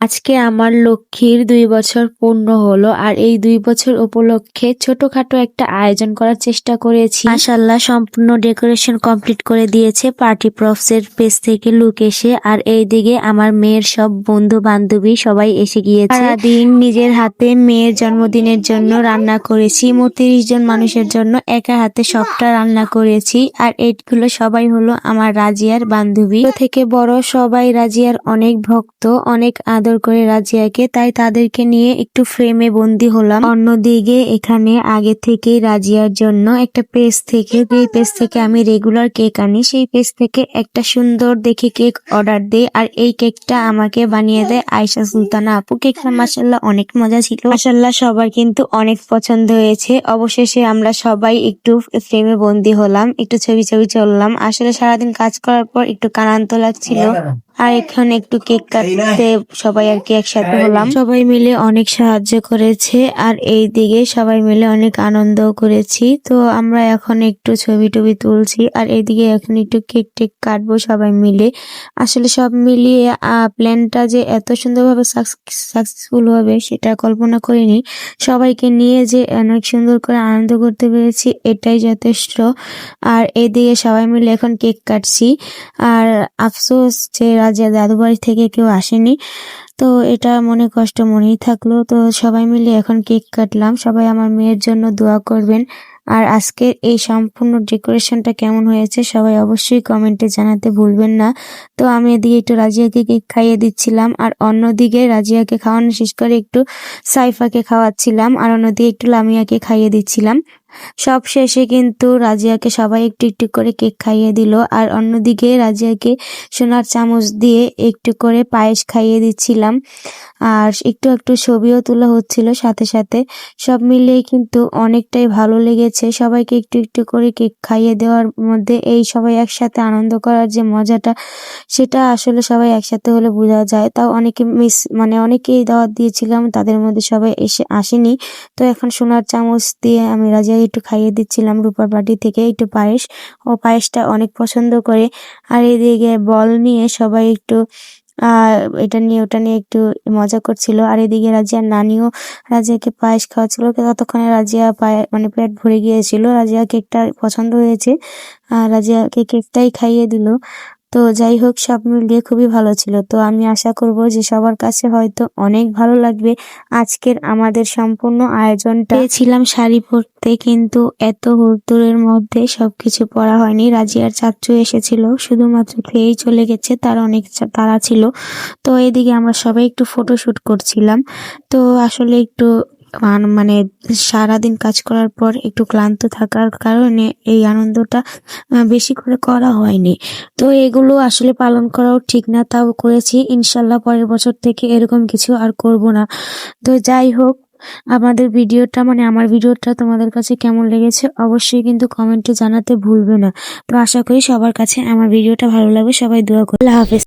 আজকে আমার লক্ষ্মীর ২ বছর পূর্ণ হলো। আর এই ২ বছর উপলক্ষে ছোটখাটো একটা আয়োজন করার চেষ্টা করেছি। মাশাআল্লাহ সম্পূর্ণ ডেকোরেশন কমপ্লিট করে দিয়েছে পার্টি প্রপস এর পেজ থেকে লুক এসে। আর এইদিকে আমার মেয়ের সব বন্ধু বান্ধবী সবাই এসে গিয়েছে। সারাদিন নিজের হাতে মেয়ের জন্মদিনের জন্য রান্না করেছি। মোট ৩০ জন মানুষের জন্য একা হাতে সবটা রান্না করেছি। আর এইগুলো সবাই হলো আমার রাজিয়ার বান্ধবী। ছোট থেকে বড় সবাই রাজিয়ার অনেক ভক্ত, অনেক আদর করে রাজিয়াকে, তাই তাদেরকে নিয়ে একটু ফ্রেমে বন্দি হলাম। অন্যদিকে এখানে আগে থেকেই রাজিয়ার জন্য একটা পেজ থেকে আমি রেগুলার কেক আনি, সেই পেজ থেকে একটা সুন্দর দেখে কেক অর্ডার দেই। আর এই কেকটা আমাকে বানিয়ে দেয় আয়েশা সুলতানা আপু। কেকটা মাশাআল্লাহ অনেক মজা ছিল। মাশাআল্লাহ সবার কিন্তু অনেক পছন্দ হয়েছে। অবশেষে আমরা সবাই একটু ফ্রেমে বন্দি হলাম, একটু ছবি চললাম। আসলে সারাদিন কাজ করার পর একটু ক্লান্ত লাগছিল। আর এখানে একটু কেক কাটতে সবাই আর কি একসাথে হলাম। সবাই মিলে অনেক সাহায্য করেছে আর এই দিকে সবাই মিলে অনেক আনন্দও করেছি। তো আমরা এখন একটু ছবি টবি তুলছি আর এইদিকে এখন একটু কেক টেক কাটবো সবাই মিলে। আসলে সব মিলিয়ে প্ল্যানটা যে এত সুন্দরভাবে সাকসেসফুল হবে সেটা কল্পনা করিনি। সবাইকে নিয়ে যে অনেক সুন্দর করে আনন্দ করতে পেরেছি এটাই যথেষ্ট। আর এইদিকে সবাই মিলে এখন কেক কাটছি। আর আফসোস যে রাজিয়া দাদু বাড়ি থেকে কেউ আসেনি, তো এটা মনে কষ্ট মনেই থাকলো। তো সবাই মিলে এখন কেক কাটলাম। সবাই আমার মেয়ের জন্য দোয়া করবেন। আর আজকের এই সম্পূর্ণ ডেকোরেশনটা কেমন হয়েছে সবাই অবশ্যই কমেন্টে জানাতে ভুলবেন না। তো আমি এদিকে একটু রাজিয়াকে কেক খাইয়ে দিচ্ছিলাম আর অন্যদিকে রাজিয়াকে খাওয়ানো শেষ করে একটু সাইফাকে খাওয়াচ্ছিলাম আর অন্যদিকে একটু লামিয়াকে খাইয়ে দিচ্ছিলাম। সব শেষে কিন্তু রাজিয়াকে সবাই একটু একটু করে কেক খাইয়ে দিল। আর অন্যদিকে রাজিয়াকে সোনার চামচ দিয়ে একটু করে পায়েস খাইয়ে দিচ্ছিলাম। আর একটু একটু ছবিও তোলা হচ্ছিল সাথে সাথে। সব মিলিয়ে কিন্তু অনেকটাই ভালো লেগেছে। সবাইকে একটু একটু করে কেক খাইয়ে দেওয়ার মধ্যে এই সবাই একসাথে আনন্দ করার যে মজাটা, সেটা আসলে সবাই একসাথে হলে বোঝা যায়। তাও অনেকে অনেকেই দাওয়াত দিয়েছিলাম, তাদের মধ্যে সবাই আসেনি। তো এখন সোনার চামচ দিয়ে আমি রাজিয়াকে একটু খাইয়ে দিচ্ছিলাম রূপার বাটি থেকে একটু পায়েস। ও পায়েসটা অনেক পছন্দ করে। আর এদিকে বল নিয়ে সবাই একটু এটা নিয়ে ওটা নিয়ে একটু মজা করছিল। আর এদিকে রাজিয়ার নানিও রাজিয়াকে পায়েস খাওয়াচ্ছিল। ততক্ষণে রাজিয়া পেট ভরে গিয়েছিল। রাজিয়া কেকটা পছন্দ হয়েছে আর রাজিয়াকে কেকটাই খাইয়ে দিল। তো যাই হোক সব মিলিয়ে খুবই ভালো ছিল। তো আমি আশা করব যে সবার কাছে হয়তো অনেক ভালো লাগবে আজকের আমাদের সম্পূর্ণ আয়োজনটা। ছিলাম শাড়ি পরতে, কিন্তু এত হুড়োড়ের মধ্যে সবকিছু পরা হয়নি। রাজিয়ার চাচ্চু এসেছিল, শুধুমাত্র খেয়েই চলে গেছে, তার অনেক তাড়া ছিল। তো এদিকে আমরা সবাই একটু ফটোশুট করছিলাম। তো আসলে একটু মানে সারাদিন কাজ করার পর একটু ক্লান্ত থাকার কারণে এই আনন্দটা বেশি করে করা হয়নি। তো এগুলো আসলে পালন করাও ঠিক না, তাও করেছি। ইনশাল্লাহ পরের বছর থেকে এরকম কিছু আর করব না। তো যাই হোক, আমার ভিডিওটা তোমাদের কাছে কেমন লেগেছে অবশ্যই কিন্তু কমেন্টে জানাতে ভুলবে না। তো আশা করি সবার কাছে আমার ভিডিওটা ভালো লাগবে। সবাই দোয়া করো। আল্লাহ হাফেজ।